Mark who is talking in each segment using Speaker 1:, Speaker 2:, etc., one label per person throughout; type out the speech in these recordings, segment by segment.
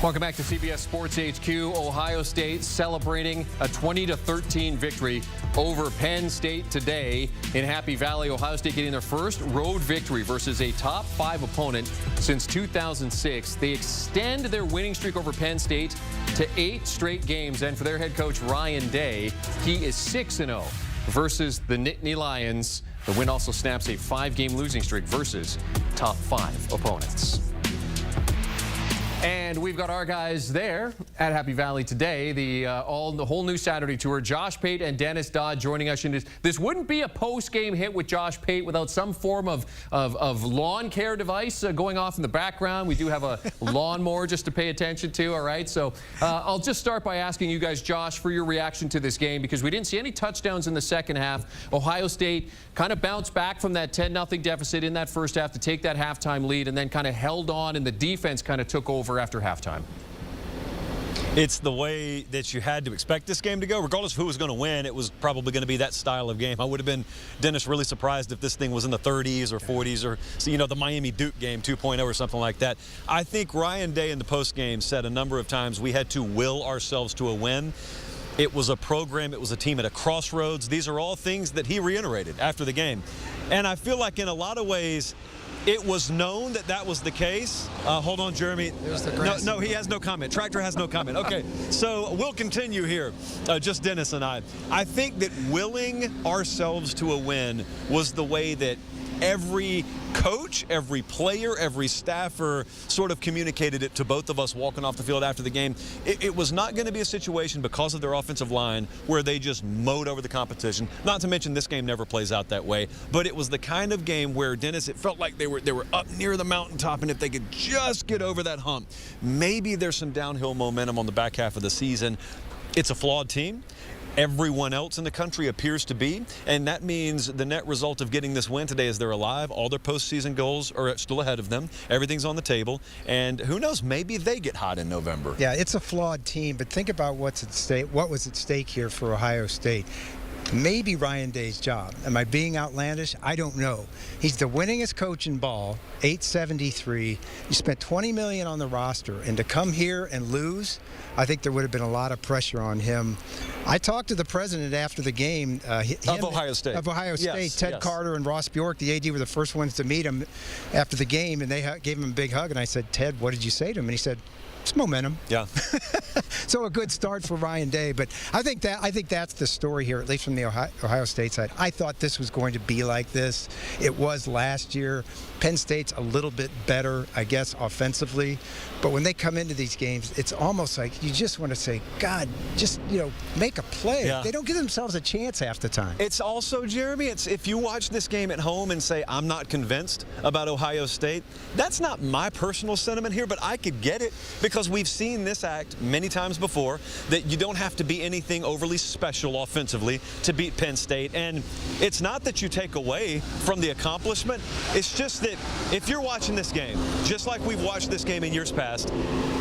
Speaker 1: Welcome back to CBS Sports HQ. Ohio State celebrating a 20-13 victory over Penn State today in Happy Valley. Ohio State getting their first road victory versus a top 5 opponent since 2006. They extend their winning streak over Penn State to 8 straight games. And for their head coach, Ryan Day, he is 6-0 versus the Nittany Lions. The win also snaps a 5-game losing streak versus top 5 opponents. And we've got our guys there at Happy Valley today. The whole new Saturday tour. Josh Pate and Dennis Dodd joining us in this. This wouldn't be a post-game hit with Josh Pate without some form of lawn care device going off in the background. We do have a lawnmower just to pay attention to. All right, so I'll just start by asking you guys, Josh, for your reaction to this game, because we didn't see any touchdowns in the second half. Ohio State kind of bounced back from that 10-0 deficit in that first half to take that halftime lead, and then kind of held on, and the defense kind of took over after halftime.
Speaker 2: It's the way that you had to expect this game to go. Regardless of who was going to win, it was probably going to be that style of game. I would have been, Dennis, really surprised if this thing was in the 30s or 40s or, you know, the Miami-Duke game 2.0 or something like that. I think Ryan Day in the postgame said a number of times we had to will ourselves to a win. It was a program. It was a team at a crossroads. These are all things that he reiterated after the game. And I feel like in a lot of ways, it was known that that was the case. Hold on, Jeremy. No, he has no comment. Tractor has no comment. Okay, so we'll continue here, just Dennis and I. I think that willing ourselves to a win was the way that every coach, every player, every staffer sort of communicated it to both of us walking off the field after the game. It was not going to be a situation because of their offensive line where they just mowed over the competition. Not to mention this game never plays out that way, but it was the kind of game where, Dennis, it felt like they were up near the mountaintop, and if they could just get over that hump, maybe there's some downhill momentum on the back half of the season. It's a flawed team. Everyone else in the country appears to be, and that means the net result of getting this win today is they're alive. All their postseason goals are still ahead of them. Everything's on the table, and who knows, maybe they get hot in November.
Speaker 3: Yeah, it's a flawed team, but think about what's at stake. What was at stake here for Ohio State? Maybe Ryan Day's job. Am I being outlandish? I don't know. He's the winningest coach in ball, 873. You spent $20 million on the roster, and to come here and lose, I think there would have been a lot of pressure on him. I talked to the president after the game.
Speaker 2: Of Ohio State.
Speaker 3: Of Ohio State.
Speaker 2: Yes,
Speaker 3: Ted Carter and Ross Bjork, the AD, were the first ones to meet him after the game, and they gave him a big hug. And I said, Ted, what did you say to him? And he said, it's momentum.
Speaker 2: Yeah.
Speaker 3: So a good start for Ryan Day, but I think that's the story here, at least from the Ohio State side. I thought this was going to be like this. It was last year. Penn State's a little bit better, I guess, offensively, but when they come into these games, it's almost like you just want to say, God, just, you know, make a play.
Speaker 2: Yeah.
Speaker 3: They don't give themselves a chance half the time.
Speaker 2: It's also, Jeremy, it's if you watch this game at home and say, I'm not convinced about Ohio State, that's not my personal sentiment here, but I could get it because we've seen this act many times before, that you don't have to be anything overly special offensively to beat Penn State. And it's not that you take away from the accomplishment. It's just that if you're watching this game, just like we've watched this game in years past,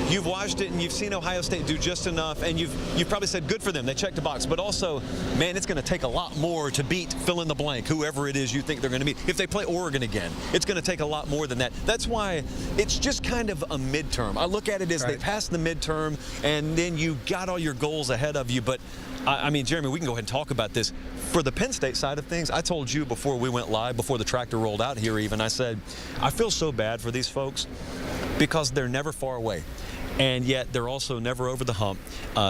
Speaker 2: you've watched it and you've seen Ohio State do just enough, and you've probably said, good for them, they checked the box. But also, man, it's going to take a lot more to beat fill in the blank, whoever it is you think they're going to beat. If they play Oregon again, it's going to take a lot more than that. That's why it's just kind of a midterm. I look at it as they passed the midterm, and then you got all your goals ahead of you. But I mean, Jeremy, we can go ahead and talk about this. For the Penn State side of things, I told you before we went live, before the tractor rolled out here even, I said, I feel so bad for these folks because they're never far away. And yet they're also never over the hump.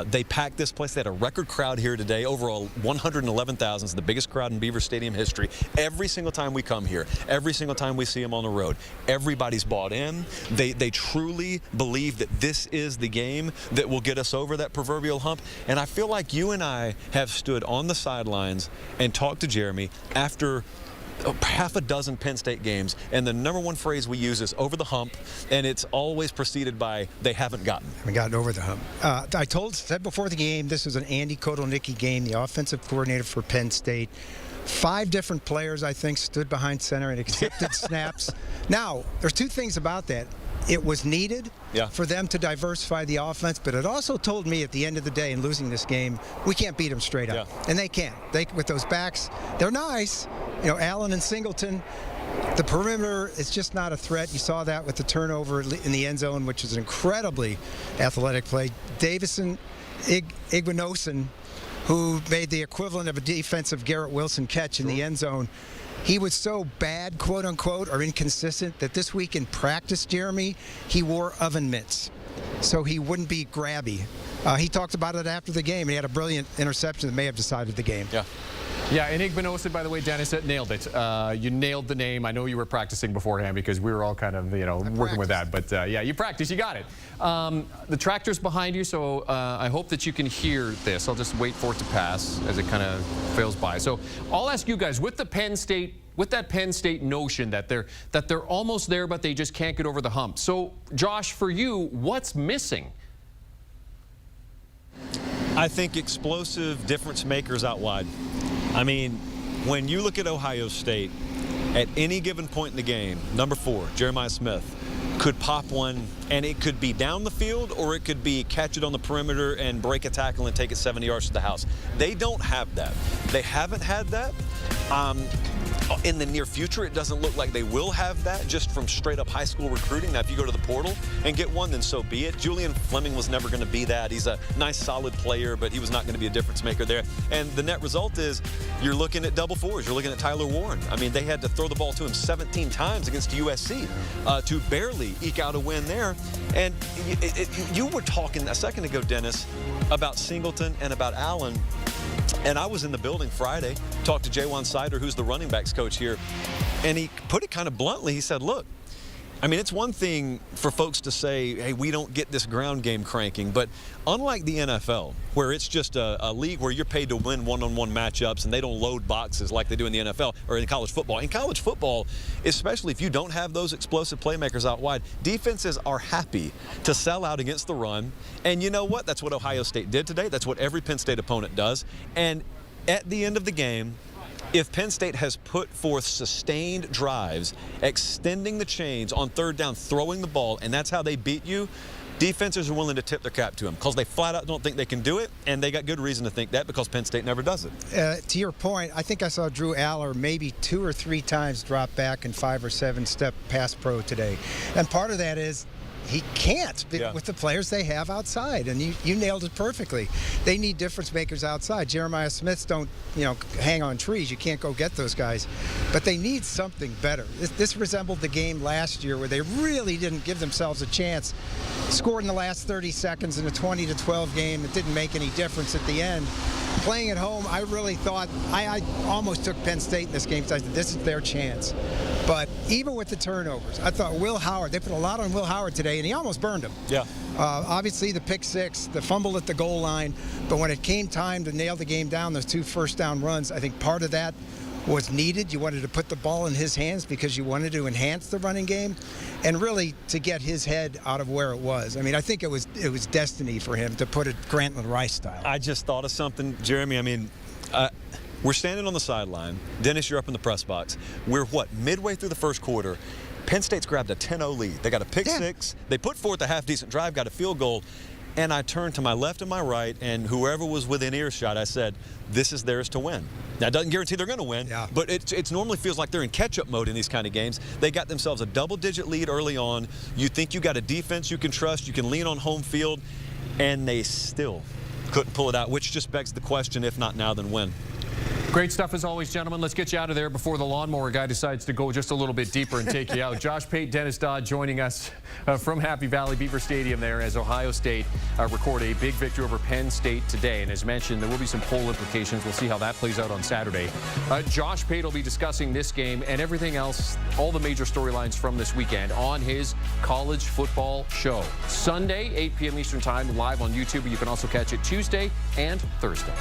Speaker 2: They packed this place. They had a record crowd here today, over 111,000. It's the biggest crowd in Beaver Stadium history. Every single time we come here, every single time we see them on the road, everybody's bought in. They truly believe that this is the game that will get us over that proverbial hump. And I feel like you and I have stood on the sidelines and talked to Jeremy after half a dozen Penn State games, and the number one phrase we use is over the hump, and it's always preceded by they haven't gotten
Speaker 3: over the hump. I said before the game, this was an Andy Kotelnicki game, the offensive coordinator for Penn State. 5 different players, I think, stood behind center and accepted snaps. Now, there's 2 things about that. It was needed for them to diversify the offense, but it also told me at the end of the day in losing this game, we can't beat them straight up. And they can't. With those backs, they're nice. You know, Allen and Singleton, The perimeter is just not a threat. You saw that with the turnover in the end zone, which is an incredibly athletic play. Davison Igbinosun, who made the equivalent of a defensive Garrett Wilson catch in the end zone, he was so bad, quote unquote, or inconsistent that this week in practice, Jeremy, he wore oven mitts so he wouldn't be grabby. He talked about it after the game. He had a brilliant interception that may have decided the game.
Speaker 1: Yeah, and Igbinosun, by the way, Dennis, nailed it. You nailed the name. I know you were practicing beforehand because we were all kind of, working with that. But yeah, you practiced. You got it. The tractor's behind you, so I hope that you can hear this. I'll just wait for it to pass as it kind of fails by. So I'll ask you guys, with that Penn State notion that they're almost there, but they just can't get over the hump. So, Josh, for you, what's missing?
Speaker 2: I think explosive difference makers out wide. I mean, when you look at Ohio State, at any given point in the game, number 4, Jeremiah Smith, could pop one, and it could be down the field, or it could be catch it on the perimeter and break a tackle and take it 70 yards to the house. They don't have that. They haven't had that. In the near future, it doesn't look like they will have that just from straight up high school recruiting. Now, if you go to the portal and get one, then so be it. Julian Fleming was never going to be that. He's a nice, solid player, but he was not going to be a difference maker there. And the net result is you're looking at double fours. You're looking at Tyler Warren. I mean, they had to throw the ball to him 17 times against USC to barely eke out a win there. And you were talking a second ago, Dennis, about Singleton and about Allen. And I was in the building Friday, talked to Jaywan Sider, who's the running backs coach here, and he put it kind of bluntly. He said, look, I mean, it's one thing for folks to say, hey, we don't get this ground game cranking, but unlike the NFL, where it's just a league where you're paid to win one-on-one matchups and they don't load boxes like they do in the NFL or in college football. In college football, especially if you don't have those explosive playmakers out wide, defenses are happy to sell out against the run. And you know what? That's what Ohio State did today. That's what every Penn State opponent does. And at the end of the game, if Penn State has put forth sustained drives, extending the chains on third down, throwing the ball, and that's how they beat you, defenses are willing to tip their cap to them because they flat out don't think they can do it, and they got good reason to think that because Penn State never does it.
Speaker 3: To your point, I think I saw Drew Aller maybe 2 or 3 times drop back in 5 or 7 step pass pro today. And part of that is he can't with the players they have outside, and you nailed it perfectly. They need difference makers outside. Jeremiah Smiths don't hang on trees. You can't go get those guys, but they need something better. This resembled the game last year where they really didn't give themselves a chance. Scored in the last 30 seconds in a 20-12 game. It didn't make any difference at the end. Playing at home, I really thought I almost took Penn State in this game because I said this is their chance. But even with the turnovers, I thought Will Howard, they put a lot on Will Howard today, and he almost burned them.
Speaker 2: Yeah.
Speaker 3: Obviously, the pick six, the fumble at the goal line, but when it came time to nail the game down, those 2 first down runs, I think part of that was needed. You wanted to put the ball in his hands because you wanted to enhance the running game and really to get his head out of where it was. I mean, I think it was destiny for him to put it Grantland Rice style.
Speaker 2: I just thought of something, Jeremy. I mean, we're standing on the sideline. Dennis, you're up in the press box. We're, midway through the first quarter. Penn State's grabbed a 10-0 lead. They got a pick six. They put forth a half-decent drive, got a field goal. And I turned to my left and my right, and whoever was within earshot, I said, this is theirs to win. Now, it doesn't guarantee they're going to win, but it normally feels like they're in catch-up mode in these kind of games. They got themselves a double-digit lead early on. You think you got a defense you can trust, you can lean on home field, and they still couldn't pull it out, which just begs the question, if not now, then when?
Speaker 1: Great stuff as always, gentlemen. Let's get you out of there before the lawnmower guy decides to go just a little bit deeper and take you out. Josh Pate, Dennis Dodd joining us from Happy Valley Beaver Stadium there as Ohio State record a big victory over Penn State today. And as mentioned, there will be some poll implications. We'll see how that plays out on Saturday. Josh Pate will be discussing this game and everything else, all the major storylines from this weekend on his college football show. Sunday, 8 p.m. Eastern Time, live on YouTube. You can also catch it Tuesday and Thursday.